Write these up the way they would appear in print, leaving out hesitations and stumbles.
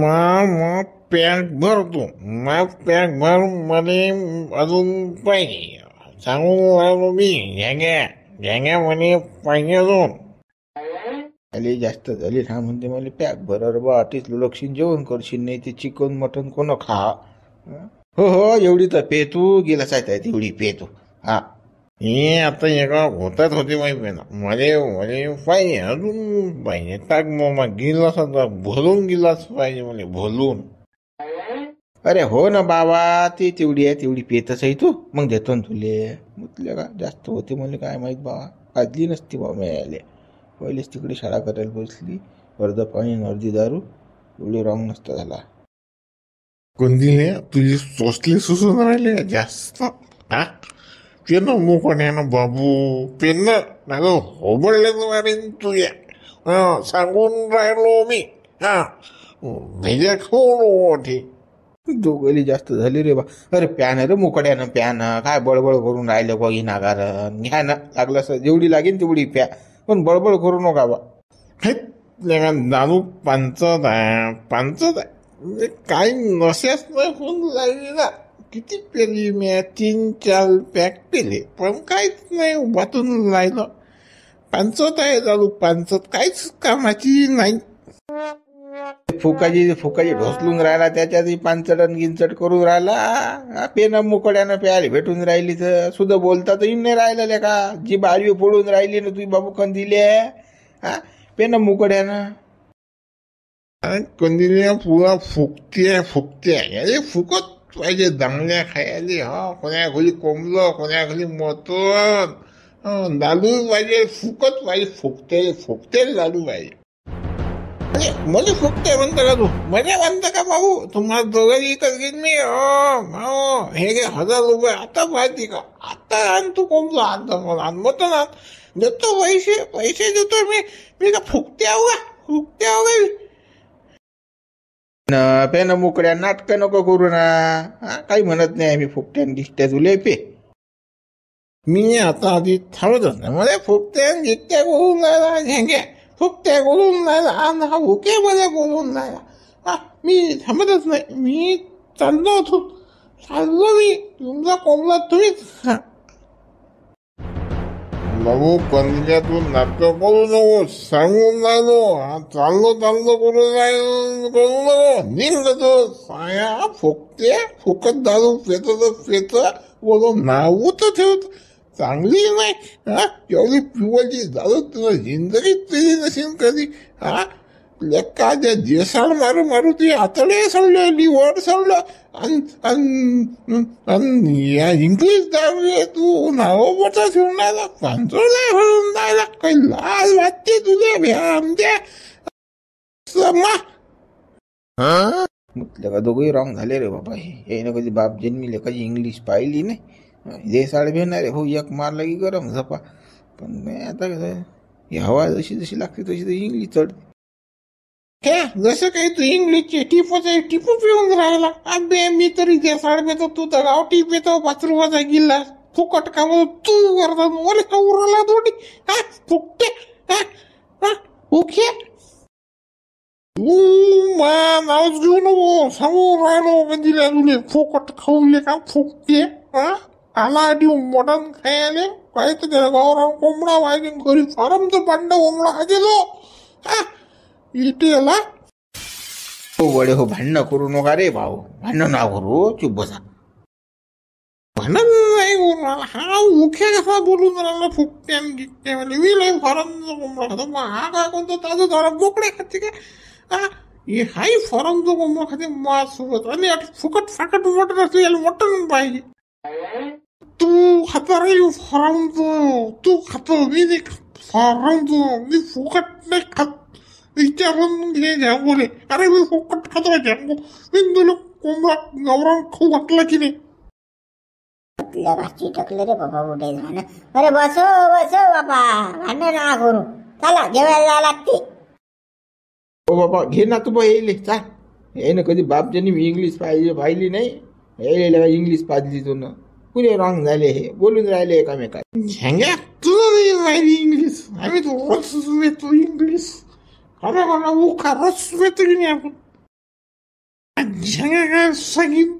मग पॅक भरतो. मग पॅक भर मध्ये अजून पाहिजे. सांगून राहिलो मी. झ्याग्या झ्याग्या म्हणे पाहिजे अजून. आले जास्त झाली हा म्हणते मला पॅक भर बा आटीच लक्षीन जेवण करशील नाही ते चिकन मटन कोण खा. हो हो एवढी तर पे तू गेला सायत एवढी पे तू. हा हे आता एका होतात होते माहिती ना मध्ये मध्ये पाहिजे अजून पाहिजे टाक मग गिलास भरून गिलास पाहिजे मला भरून. अरे हो ना बाबा ती तेवढी आहे तेवढी पेतच आहे तू मग देतो ना तुले म्हटलं का जास्त होते मला काय माहित बाबा पाजली नसती बाबा मिळाले पहिलेच तिकडे शाळा करायला बसली अर्ध पाणी अर्धी दारू एवढी रॉंग नसता झाला. कोणती तुझी सोसली सुसून राहिले जास्त. हा पेन मोकण्यानं बाबू पेन नाही होबळले मारेन तुझ्या. सांगून राहिलो मी. हा भेजा खाऊ ठी दोघली जास्त झाली रे बा. अरे प्यान रे मोकड्यानं प्यान काय बळबळ करून राहिलं बघी नागार घ्या ना लागलं असं जेवढी लागेल तेवढी प्या पण बळबळ करू नका बा. दारू पांचत आहे पांचत आहे काही नशाच नाही होऊन लागली ना. किती पेली मी 3-4 पॅक पेले पण काहीच नाही वाटून राहिलं. पांचत आहे दारू पांचत काहीच कामाची नाही. फुकाजी फुकाजी ढोसलून राहिला त्याच्यात पांचटन गिंचट करून राहिला. पेन मुकड्यानं प्यायला भेटून राहिली तर सुद्धा बोलता तर येऊन नाही राहिलं का जी बाजवी फोडून राहिली ना तुझी बाबू कंदिले. हा पेन मुकड्यानं कंदिल्या पुरा फुकते अरे फुकत पाहिजे चांगल्या खायला. हा कोण्या घरी कोंबलं कोण्या घरी मटण लाडू पाहिजे फुकत पाहिजे फुकते लाडू पाहिजे. मला फुकते म्हणता का तू मजा म्हणता का भाऊ तुम्हाला दोघांनी इकत घेईन मी. हो हे घे 1000 रुपये आता पाहिजे का आता आण तू कोंबलं आता मला आण मटण आण देतो पैसे देतो मी का फुकते आहो का पेन मुकड्या नाटक नको करू ना. काही म्हणत नाही आम्ही फुकट्यान दिसत्या तुले पे. मी आता आधी थांबतच नाही मला फुकट्यान दिसत्या करून राहिला झेंग्या फुकट्या करून राहिला आणि हा भुके मध्ये बोलून राहिला. मी थांबतच नाही मी चाललो मी तुमचा कोंबला तुम्हीच. बाबू कंदिल्यातून नाटक करू नको सांगून राहिलो. चाललो करून राहिलो करू नको निघतो साया फुकत दारू पेत बोलून नाव तर ठेवत चांगली नाही. एवढी पिवळची दारू तुला जिंदगीत पिली नसेल कधी. लेकाच्या जेसाळ मारू ती आतडे सडलं लिव्हर सडलं या इंग्लिश दारू तू नाव मोठा ठेवून राहिला पांचोळा भरून राहिला काही लाज वाटते तुझ्या भ्या म्हटलं का दोघंही रॉंग झाले रे बाबा. हे ना कधी बाप जन्मीले कधी इंग्लिश पाहिली नाही. जे साड भेटणारे हो एक मारला की गरम झपा पण नाही आता कसं हवा जशी लागते तशी तर इंग्लिश चढ. जसं काही तू इंग्लिशचे टिपू पिऊन राहिला. अबे मी तरी जे साड पेतो तू तर गावठी पेतो 5 रुपयाचा गिल्ला फुकट का तू करता मला खाऊ राहिला थोडी. फुकटे ओके नावच घेऊ नको सांगून राहिलो कंदिल्या तुले फुकट खाऊले का फुकते. आला मटण खायले काय तर त्याला गावरान कोंबडा पाहिजे घरी फारमचं पांडा कोंबडा खायचो इथे आला. हो बडे हो भांडणं करू नका रे भाऊ भांडणं ना करू चुप बसा. भांडण नाही करू हा मुख्य कसा बोलून राहिला फुकट्या गिकट्या विलय फारमचं कोंबडा खातो हा काय कोणतं ताजं जरा बोकडे खाते का. हे हाही फारमचं कोंबडा खाते मास सोबत आणि फुकट फाकट मटण असते याला मटण पाहिजे. तू खाता रे फरांचं तू खातो मी नाही फरांचं मी फुकट नाही खात. विचारून घे झांगोले अरे मी फुकट खातो झांगो मी तुला कोंबडा गावरान खाऊ घातला की नाही. टकले रे बाबा मोठे झालं. अरे बसो बाबा भांडण ना करू चला जेवायला लागते. हो बाबा घे ना तू येईल चाल हे ना कधी बापजानी इंग्लिश पाहिली नाही. हे इंग्लिश पाजली तू ना पुरे रॉंग झाले हे बोलून राहिले एकामेका. झेंग्या तुझं राहिली इंग्लिश आम्ही तो रस येतो इंग्लिश खरं रस येतो की नाही आपण झेंगे काय सांगिन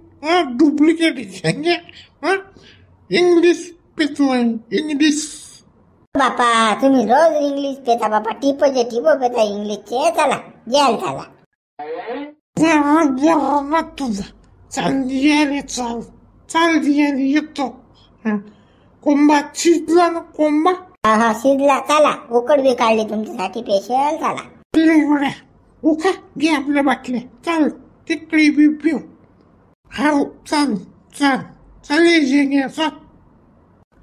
डुप्लिकेट झेंगे इंग्लिश पेतोय इंग्लिश. बापा तुम्ही रोज इंग्लिश पेता बापा, टिपचे टिप पेता इंग्लिशचे. चला जेल चला. तुझा चाल रे चाल चाल येतो. कोंबा शिजला ना कोंबा. हा शिजला. चला उकड बी काढली तुमच्यासाठी स्पेशल. चला उखा घे आपल्या बाटल्या. चाल तिकडे बी पिऊ. हा चाल चाल चालेल चाल.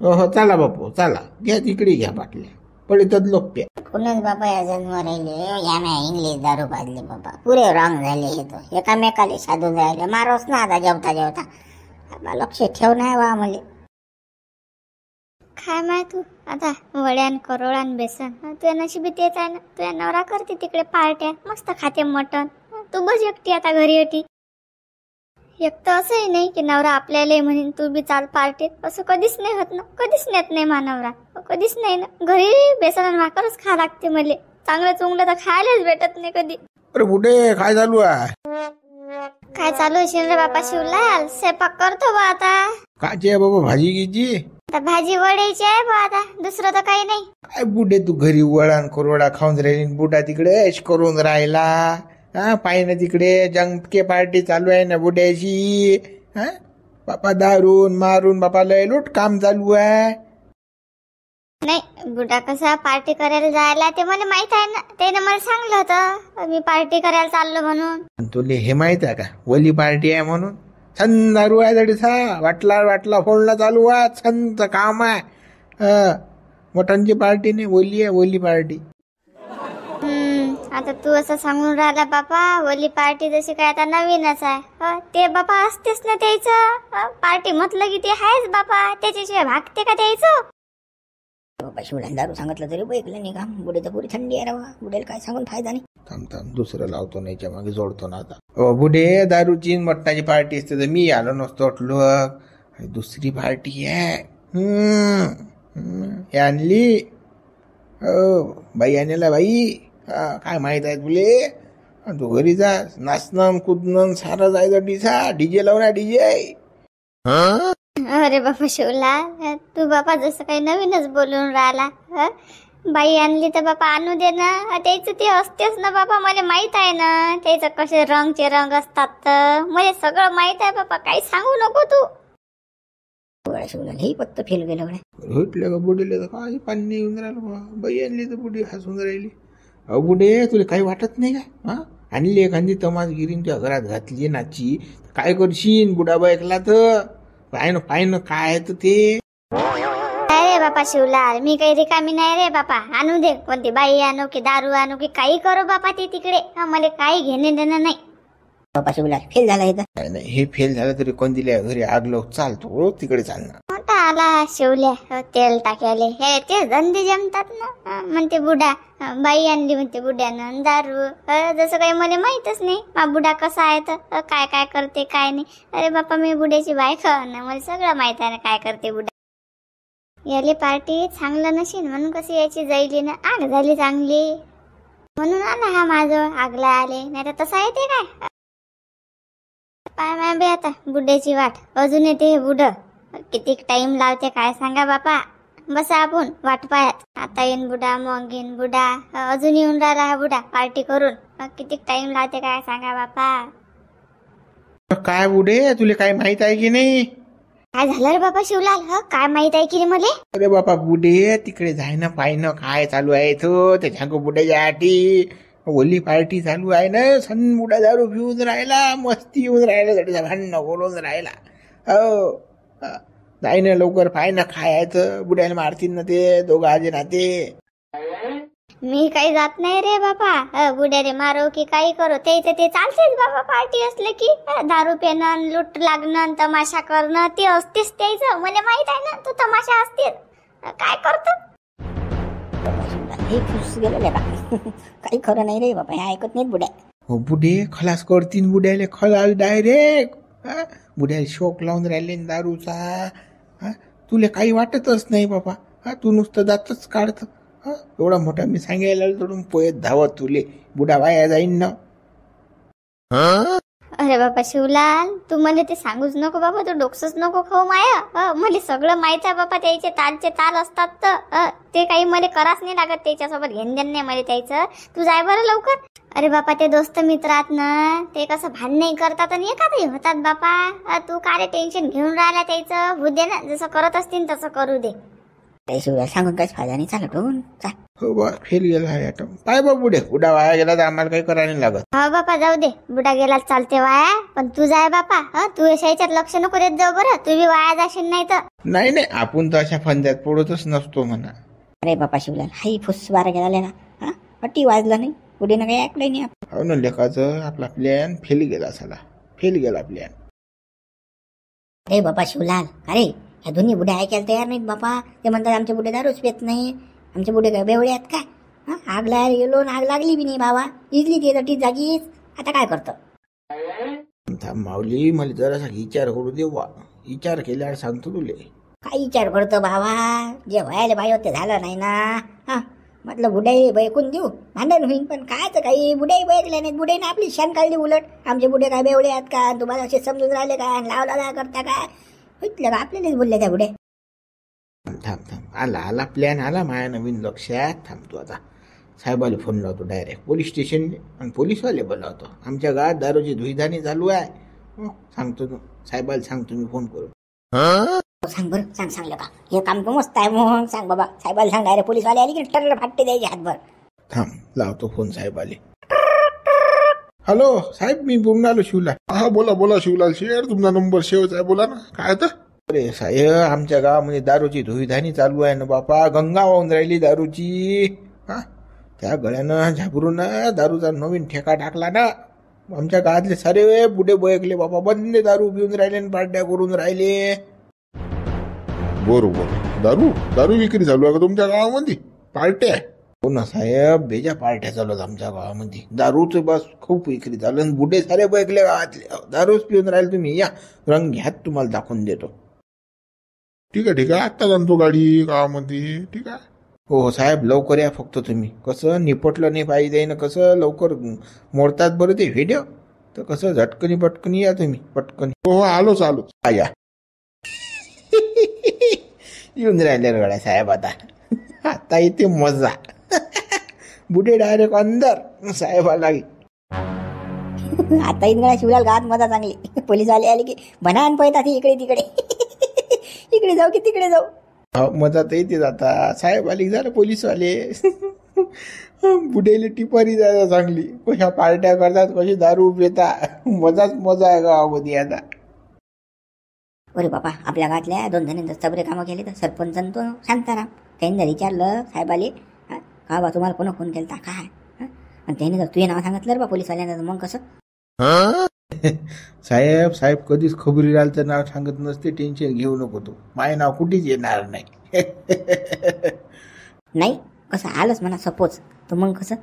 हो चला बापू चला घ्या तिकडे घ्या बाटल्या. पडितच लोक प्या. कुणच बाबा या जन्म राहिले या मी इंग्लिश दारू पाजली बाबा. पुरे रॉंग झाले हे तो. एकामेकाला साधून राहिले. मारोस ना आता जेवता जेवता. बाबा लक्ष ठेव नाही वा मले. काय माय तू आता वड्यान करोळान बेसन तुझ्या नशिबी तेच आहे ना. तुझ्या नवरा करते तिकडे पार्ट्या मस्त खाते मटण. तू बस एकटी आता घरी होती. एक तर असंही नाही की नवरा आपल्याला म्हणेन तू बी चाल पार्टीत. असं कधीच नाही होत ना. कधीच नेत नाही मा नवरा. कधीच नाही ना. घरी बेसन आणि भाकरच खा लागते मले. चांगलं चुंगलं तर खायलाच भेटत नाही कधी. अरे कुठे काय चालू आहे. काय चालू आहे रे बापा शिवलाल. स्वयंपाक करतो बा आता. काची आहे बाबा भाजी गिजी. आता भाजी वड्याची आहे बा आता. दुसरं तर काही नाही. काय बुडे तू घरी वळण करोडा खाऊन राहिली. बुडा तिकडे ऐश करून राहिला. पाहिजे तिकडे जंके पार्टी चालू आहे ना बुड्याची. बापा दारून मारून बापा लय लूट काम चालू आहे. नाही बुडा कसा पार्टी करायला जायला ते मला माहित आहे ना. त्याने मला सांगलं होतं मी पार्टी करायला चाललो म्हणून. तुले हे माहित आहे का वली पार्टी आहे म्हणून. छंद दारू आहे तडीसा. वाटला फोडला चालू आहे. छंद काम आहे. मटनची पार्टी नाही वली आहे वली पार्टी. आता तू असं सांगून राहिला बापा वली पार्टी जशी काय आता नवीनच आहे. ते बापा असतेच ना त्याचं. पार्टी म्हटलं की ते आहेच बापा. त्याच्याशिवाय भागते का त्याचं. बाबा शिवला दारू सांगितलं तरी ऐकलं नाही का. बुडे तर पुरी थंडी आहे रा. बुडेला काय सांगून फायदा नाही. थांब दुसरं लावतो नाहीच्या मागे जोडतो ना आता. बुडे दारूची मटणाची पार्टी असते तर मी आलो नसतो अटलो. दुसरी पार्टी आहे. हे आणली बाई आणला बाई. काय माहित आहे तुले. तू घरी जा नाचणं कुदणं सारं जायचं. डीजे लावणार डीजे. अरे बापा शिवला तू बापा जसं काही नवीनच बोलून राहिला. बाई आणली तर बापा आणू दे ना. त्याचं ते असतेच ना बापा. मला माहित आहे ना त्याचं कसे रंगचे रंग असतात. तर मला सगळं माहित आहे बापा. काही सांगू नको तू. हे पत्त फेल गेलं भेटले का बुडीले तर काय पाणी येऊन राहिलं. बाई आणली तर बुडी हसून राहिली. अहो बुडे तुला काही वाटत नाही का. आणली एखादी तमासगिरीन तुझ्या घरात घातली नाची काय करशील. बुडाबा ऐकला तर पाय न काय तर ते. अरे बापा शिवलाल मी काही रिकामी नाही रे बापा. आणू दे कोणती बाई आणू की दारू आणू की काही करू बापा ते तिकडे. मला काही घेणे देणं नाही. बापा शिवला फेल झाला इथं. काय नाही हे फेल झालं तरी कोणत्या घरी आगलो चालतो तिकडे चालणार. मोठा आला शिवल्या तेल टाकायले. हे ते धंदे जमतात ना. म्हणते बुडा बाई आणली म्हणते बुड्यानं दारू. जसं काही मला माहितच नाही मा बुडा कसा आहे तर काय काय करते काय नाही. अरे बापा मी बुड्याची बायको ना. मला सगळं माहित आहे ना काय करते बुडा. याले पार्टी चांगलं नशीन म्हणून कशी याची जाईली ना. आग झाली चांगली म्हणून आला हा माझं. आगला आले नाही तर तसा येते काय. पाय माय बे आता बुड्याची वाट अजून येते हे बुड. किती टाइम लावते काय सांगा बापा. बसा आपण वाट पायात. आता येईन बुडा मग येईन बुडा. अजून येऊन राहिला हा बुडा पार्टी करून. किती टाइम लावते काय सांगा बापा. काय बुडे तुला काय माहित आहे की नाही. काय झालं रे बापा शिवलाल. काय माहित आहे की रे मले. अरे बापा बुडे तिकडे जाय ना पाय ना काय चालू आहे तो. त्याच्या बुड्याच्या आटी ओली पार्टी चालू आहे ना. सन बुडा दारू पिऊन राहिला. मस्ती येऊन राहिला. त्याच्या भांडणं बोलून राहिला. हो जाय ना लवकर पाय ना खायचं. बुड्याला मारतील ना ते दोघं आजे नाते. मी काही जात नाही रे बापा. बुड्यारे मारो की काही करो ते चालतेच बाबा. पार्टी असले की दारू पेणं लूट लागणं तमाशा करणं ते असतेच त्याचं. मला माहित आहे ना तू तमाशा असतेच. काय करतो हे खुश गेलेलं का. काही खरं नाही रे बाबा. हे ऐकत नाहीत बुड्या. हो बुडे खलास करतील बुड्याला. खलास डायरेक्ट. बुड्याला शोक लावून राहिले दारूचा. तुला काही वाटतच नाही बाबा. तू नुसतं जातच काढत. एवढा मोठा मी सांगायला तोडून पोयत धावत तुले बुडा वाया जाईन ना. अरे बाबा शिवलाल, तू मला ते सांगूच नको बाबा, तू डोकसच नको खाऊ माया. मला सगळं माहित आहे बाबा, त्याचे तालचे ताल असतात तर ते काही मला कराच नाही लागत, त्याच्यासोबत घेणदेण नाही मला त्याचं. तू जाय बरं लवकर. अरे बापा ते दोस्त मित्रात ना ते कसं भांडणही करतात आणि एखादही होतात बापा. तू काय टेन्शन घेऊन राहिला त्याचं, होऊ दे ना, जसं करत असतील तसं करू दे. शिवलाल सांगून काहीच फायदा नाही, चालत होऊन चाल. हो बा फेल गेला आहे आता. पाय बा बुडे बुडा वाया गेला तर आम्हाला काही करायला नाही लागत. हा बापा जाऊ दे, बुडा गेला चालते वाया, पण तू जाय बापा. तू अशा याच्यात लक्ष नको देत जाऊ बरं, तू बी वाया जाशील नाही तर. नाही नाही, आपण तर अशा फंद्यात पडतच नसतो म्हणा. अरे बापा शिवलाल, हाई फुस बारा गेला ना, अटी वाजला नाही, पुढे ना काही ऐकलंय नाही. हो ना लेखाचं आपला प्लॅन फेल गेला, साला फेल गेला प्लॅन. अरे बापा शिवलाल, अरे ह्या दोन्ही बुड्या ऐकायला तयार नाहीत बापा. ते म्हणतात आमचे बुडे दारूच पेत नाही, आमचे बुडे काय बेवळे आहेत काय. आग लागायला गेलो आग लागली बी नाही बाबा, इजली ते तटी जागीच. आता काय करतो. माऊली मला जरासा विचार करू दे वा, विचार केल्यावर सांगतो तुले. काय विचार करतो बाबा, जे व्हायला पाहिजे ते झालं नाही ना. म्हटलं बुड्याही बैकून देऊ, भांडण होईल, पण कायच काही बुड्याही बैकले नाहीत. बुड्याने आपली शान काढली उलट. आमचे बुडे काय बेवळे आहेत का, तुम्हाला असे समजून राहिले का, लावला करता काय, म्हटलं का आपल्यालाच बोलले त्या बुड्या. थांब थांब, आला प्लॅन आला माझ्या नवीन लक्षात. थांबतो आता, साहेबाला फोन लावतो डायरेक्ट पोलीस स्टेशन, आणि पोलीसवाले बोलावतो. आमच्या गावात दारूची धुईधानी चालू आहे. सांगतो तू साहेबाला, सांगतो मी फोन करून. सांग बरं, सांगलं का हे काम तर मस्त आहे. मग सांग बाबा, साहेबाला सांग डायरेक्ट पोलीसवाले आले की टर्र फाटते द्यायचे हातभर. थांब लावतो फोन साहेबाले. हॅलो साहेब, मी बोलून आलो शिवलाल. हा बोला बोला शिवलाल शेठ, तुमचा नंबर शेवच आहे, बोला ना काय तर. अरे साहेब, आमच्या गावामध्ये दारूची धुईधानी चालू आहे ना बापा, गंगा वाहून राहिली दारूची. त्या गळ्यानं झाबरून दारूचा नवीन ठेका टाकला ना. आमच्या गावातले सारे बुडे बयकले बापा, बंदे दारू पिऊन राहिले आणि पार्ट्या करून राहिले. बरोबर, दारू दारू विक्री चालू आहे का तुमच्या गावामध्ये, पार्ट्या. हो ना साहेब, बेजा पार्ट्या चालू आहेत आमच्या गावामध्ये. दारूच बस खूप विक्री चालू आणि बुडे सारे बयकले गावातले, दारूच पिऊन राहिले. तुम्ही या, रंग घ्यात तुम्हाला दाखवून देतो. ठीक आहे आत्ता जाणतो गाडी गावामध्ये. ठीक आहे. हो साहेब, लवकर या फक्त तुम्ही. कसं निपटलं नाही पाहिजे ना, कसं लवकर मोडतात बरं ते व्हिडिओ, तर कसं झटकनी पटकनी या तुम्ही, पटकन. हो आलोच या येऊन राहिले गड्या साहेब. आता इथे मजा. बुडे डायरेक्ट अंदर, साहेब आला की. आता इनगळा शिवलाल गावात मजा चांगली. पोलीसवाले आले की बनान पळतात इकडे तिकडे. इकडे जाऊ की तिकडे जाऊ. मजा तर येते जाता. साहेब आली झालं पोलीसवाले. बुडेले टिपारी जायला चांगली. कशा पार्ट्या करतात, कशी दारू पिता, मजाच मजा आहे गावामध्ये आता. अरे बापा, आपल्या गावातल्या 2 जणांनी दस्तबरे कामं केले तर सरपंच तो शांताराम, त्यांनी विचारलं साहेबाले, का बा तुम्हाला कोणा फोन केला काय. आणि त्याने जर तुझे नाव सांगितलं बा पोलीसवाल्यांना, मग कसं. साहेब कधीच खबरी राहिलं तर नाव सांगत नसते. टेन्शन घेऊ नको तू, माझे नाव कुठेच येणार नाही. नाही कसं आलंच म्हणा सपोज, तर मग कसं.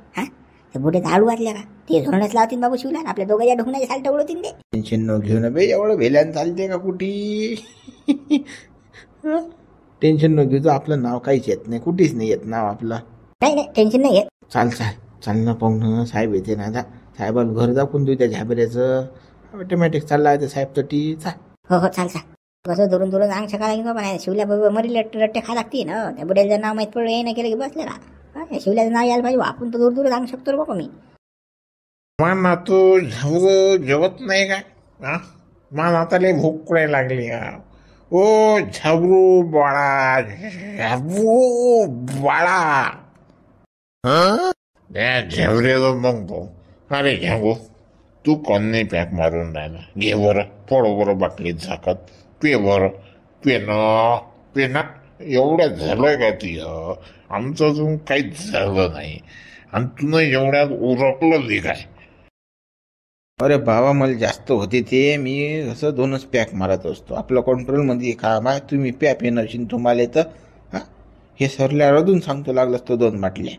ते बुडे दारू वाटल्या का, ते धोरणच लावतील बाबू शिवलाल, आपल्या दोघांच्या ढुंगणाचे सालट उडवतील ते. टेन्शन न घेऊ ना बे, एवढं भेल्यानं चालते का कुठे. टेन्शन न घेऊ, आपलं नाव काहीच येत नाही, कुठेच नाही येत नाव आपलं. नाही टेन्शन नाही आहे. चाल ना पाहुणं, साहेब येते ना आता. साहेबाला घर दाखवून देऊ त्या झाबऱ्याचं. ऑटोमॅटिक चालला आहे साहेब तटी. हो चाल कसं दुरून अंग सकाळ लागेल बाबा. नाही शिवल्या बाबा मरी रट्टे खा लागते ना. त्या बुड्याचं नाव माहीत पडलं, हे नाही केलं की बसले ना. शिवल्याचं नाव यायला पाहिजे, आपण तर दूर सांगू शकतो बाबा मी. मा तू जेवत नाही काय. मा नाताले भूक कुठे लागली. ओ झाबरू बाळा, झाबरू बाळा. झेवरेलो मग तो. अरे घ्यागो, तू कोण नाही पॅक मारून राहिला. घे बरं, थोडं बरं बाटलीत झाकत पे बरं. पेना एवढ्यात झालंय का ती. आमचं अजून काहीच झालं नाही, आणि तुला एवढ्यात उरकलं दे काय. अरे बाबा, मला जास्त होते ते, मी असं 2च पॅक मारत असतो. आपलं कंट्रोलमध्ये काम आहे. तुम्ही पॅ पेनशील तुम्हाला तर हे सरल्यावर अजून सांगतो, लागलं असतं 2 बाटल्या.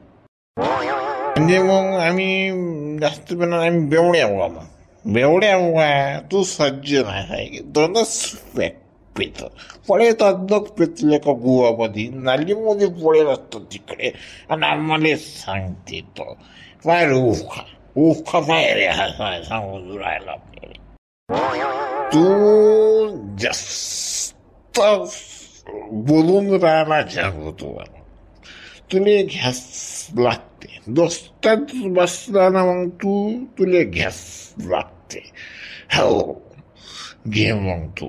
म्हणजे मग आम्ही जास्त पेणार, आम्ही बेवड्या उगा. मग बेवड्या उगा तू सज्ज नाही. 2च पॅक पेत पळे तर पेतले का गुवामध्ये, नालीमध्ये पळेल असतो तिकडे. आणि आम्हाला सांगते तो काय उखा पाय रे, हा सांगून राहिला आपल्याला. तू जास्त बोलून राहिला जागो तुले घ्यास लागते. दोस्तात बसला ना मग तुले घ्यास लागते. हो घे मग तू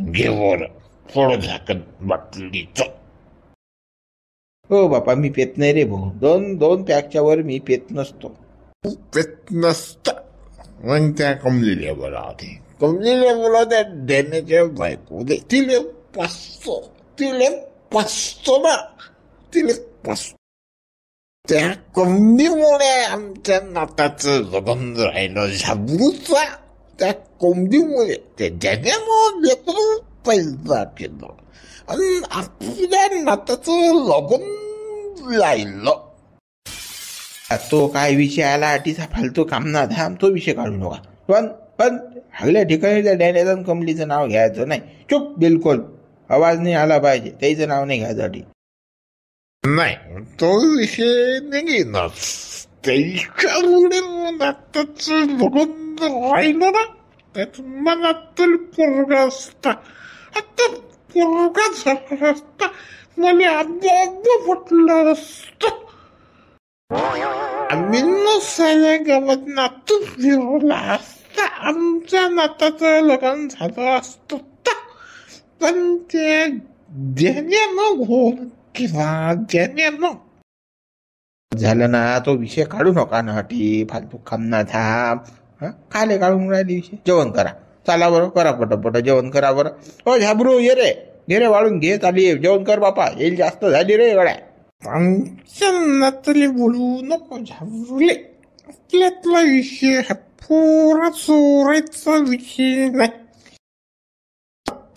घे वर थोडं झाकण बाटलीचं. हो बापा मी पेत नाही रे भाऊ. दोन पॅकच्या वर मी पेत नसतो. पेत नसता मग त्या कमलेल्या बोलावते. कमलेल्या बोलावत्या देण्याच्या बायको दे तिले पाचतो ना तिले पाचतो. त्या कोंबडीमुळे आमच्या नाताचं लग्न राहिलं झाबरूचा. त्या कोंबडीमुळे ते जन्म लेकरू पैदा केलं आणि आपल्या नाताचं लग्न राहिलं. तो काय विषय आला अटीचा फालतू कामना धाम तो विषय काढू नका. पण हगल्या ठिकाणी त्या डॅनियन कंपनीचं नाव घ्यायचं नाही. चुप बिलकुल आवाज नाही आला पाहिजे. त्याचं नाव नाही घ्यायचं अटी. नाही तो विषय निघेनच. त्याच्यामुळे नाताचं लग्न राहिलं ना त्यात मनात पोरगा असता. आता पोरगा झाला असता मला आब्बा म्हटलं असतं. आम्ही नसायला गावात नातू फिरवला असता. आमच्या नाताचं लग्न झालं असतं. पण त्या ज्यानं घोर किंवा ज्यानं झालं ना तो विषय काढू नका ना अटी. फालतू कामना धाम काले काढून राहिली विषय. जेवण करा चला बरं. करा पटपट जेवण करा बरं. हो झाबरू ये रे वाळून घे चाली जेवण कर बापा. येईल जास्त झाली रे गड्या. आमच्या नाताले बोलू नको झाबरूले. आपल्यातला विषय हा पोरा चोरायचा विषय नाही.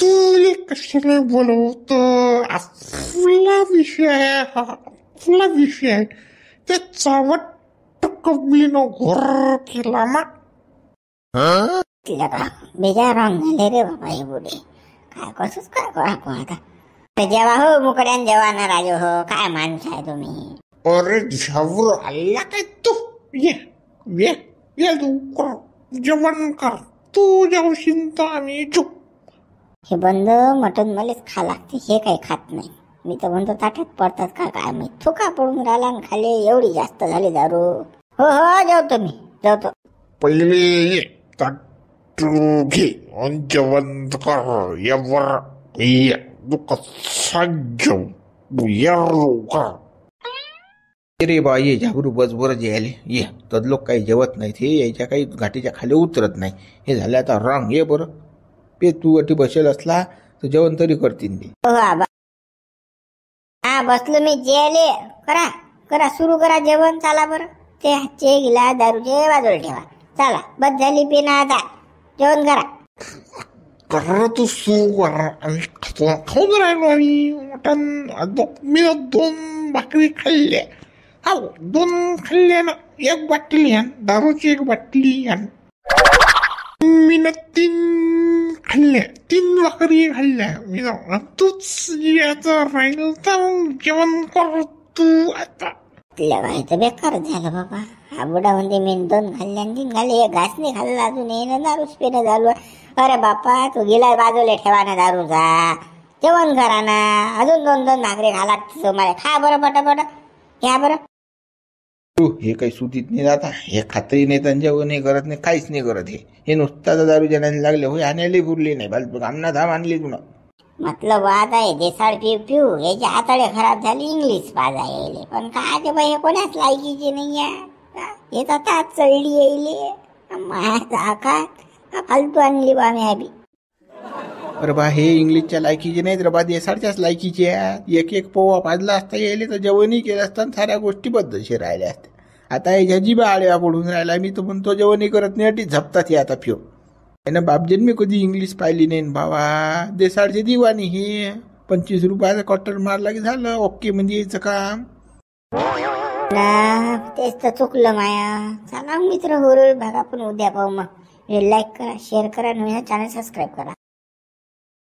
तुले कशाला बोलवतो. आपला विषय आहे हा आपला विषय आहे. त्या चावट कबलीनं घोर केला ना. बेजाराम झाले रे बाबा हे बुडे. काय कसंच काय करा आता. जेवा हो मुकड्यान जेवा ना राजो हो. काय माणसं आहे तुम्ही. अरे झाबरू आला काय तू. ये लवकर जेवण कर. तू जेवशील तर आम्ही जेऊ. हे बंद मटण मलाच खा लागते. हे काही खात नाही. मी तर म्हणतो ताटात पडतात का काय मी. थुका पडून राहिला आणि खाली एवढी जास्त झाली दारू. हो जेवतो मी जेवतो. पहिले ये ताटू घे आणि जेवण कर. यावर ये तू कसा जेव या लवकर. रे बा ये झाबरू बस बरं जेले ये. तर लोक काही जेवत नाहीत. हे यायच्या काही घाटीच्या खाली उतरत नाही. हे झालं आता रंग. ये बरं पे तू अटी बसेल असला तर जेवण तरी करतील ते. हो आबा हा बसलो मी जेले. करा सुरू करा जेवण. चला बरं. ते हातचे गिलास दारूचे बाजूला ठेवा. चला बस झाली पिना आता. जेवण करा. कर तू सुरू कर. आम्ही खाऊन राहिलो आम्ही मटण. मी 2 भाकरी खाल्ल्या. हा 2 खाल्ल्या ना. 1 बाटली आण दारूची. 1 बाटली आण. मी 3 खाल्ल्या. 3 भाकरी खाल्ल्या मी. तूच याचं राहिलं तर जेवण कर तू आता. तर बेकार झालं बाबा. हा बुडा म्हणते मी 2 खाल्ल्या 3 खाल्ले. 1 घास नाही खाल्ला अजून. येणं दारूच पिणं झालो. अरे बापा तू गिलास बाजूला ठेवा ना दारूचा. जेवण करा ना. अजून 2 भाकरी खा लागते तुम्हाला. खा बरं पटापट घ्या बरं. हे काही सुतीत नाही जाता. हे खातही नाही तर जेवणही करत नाही. काहीच नाही करत. हे नुसता दारू जणांनी लागले होय. आणायला पुरली नाही. फालतू कामना धाम आणली तुला. मतलब वाद आहे देसाळ पिऊ याचे हाताळे खराब झाली. इंग्लिश पाजा यायले. पण काय ते बाई हे कोणाच लायकीचे नाही आहे. हे तर चढली यायले. माझा काय फालतू आणली बा मी हॅबी. अरे बा हे इंग्लिशच्या लायकीचे नाहीत रे बा. देसाळच्याच लायकीचे आहे. एक पोवा पाजला असता यायले तर जेवणही केलं असतं. साऱ्या गोष्टी बद्दलशी राहिल्या असत्या. आता याच्या जीबा आळ्या पडून राहिला. मी तर म्हणतो जेवणही करत नाही. अटी झपतात हे आता फ्यो. यानं बापजेन मी कधी इंग्लिश पाहिली नाही बाबा. देसाळचे दिवाणी हे 25 रुपयाचा कॉटर मारला की झालं. ओके म्हणजे यायचं काम. तेच तर चुकलं माया. चला मित्र होईल बघा. पण उद्या पाहू मग. लाईक करा शेअर करा. नवीन चॅनल सबस्क्राईब करा.